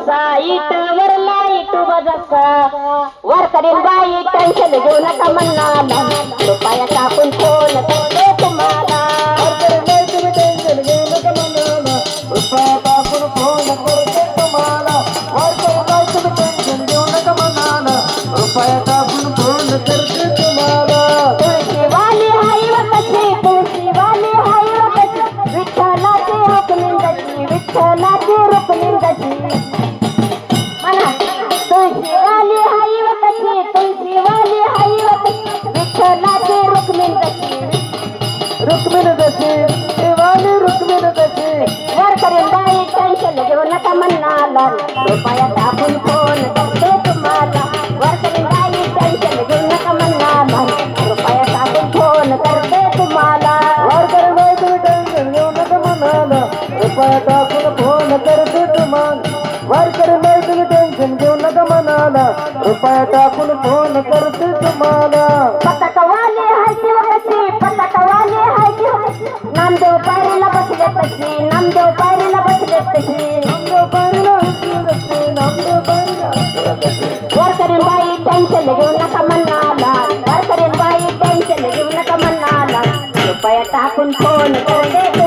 site वर light बजका वर करीन बाई टेन्शन घेऊ नका मनाला रुपया टाकून फोन करते तुम्हाला तुम्ही टेन्शन घेऊ नका मनाला रुपया टाकून फोन करते तुम्हाला तुम्ही टेन्शन घेऊ नका मनाला रुपया टाकून फोन करते तुम्हाला तुळशीवाली हाई वकशी तुळशीवाली हाई वकशी विठ्ठलाची रुक्मिंदची विठ्ठलाची रुक्मिंदची म्हणा तुळशीवाली हाई वकशी तुळशीवाली हाई वकशी विठ्ठलाची रुक्मिंदची रुक्मिणीची देवानी रुक्मिणीची वर करीन बाई टेन्शन घेऊ नका मनाला रुपया टाकून फोन करते तुम्हाला वर करीन बाई टेन्शन घेऊ नका मनाला रुपया टाकून फोन करते तुम्हाला तुम्ही टेन्शन घेऊ नका मनाला रुपया टाकून फोन करते तुम्हाला तुम्ही टेन्शन घेऊ नका मनाला रुपया टाकून फोन करते तुम्हाला पतकवाले हायची वकशी पतकवाले हायची वकशी नामदेव पायरीला बसले तशी नामदेव पायरीला बसले तशी नामदेव पारीला हसले तशी नामदेव पारीला वर करीन बाई टेन्शन घेऊ नका मनाला वर करीन बाई टेन्शन घेऊ नका मनाला रुपया टाकून फोन करते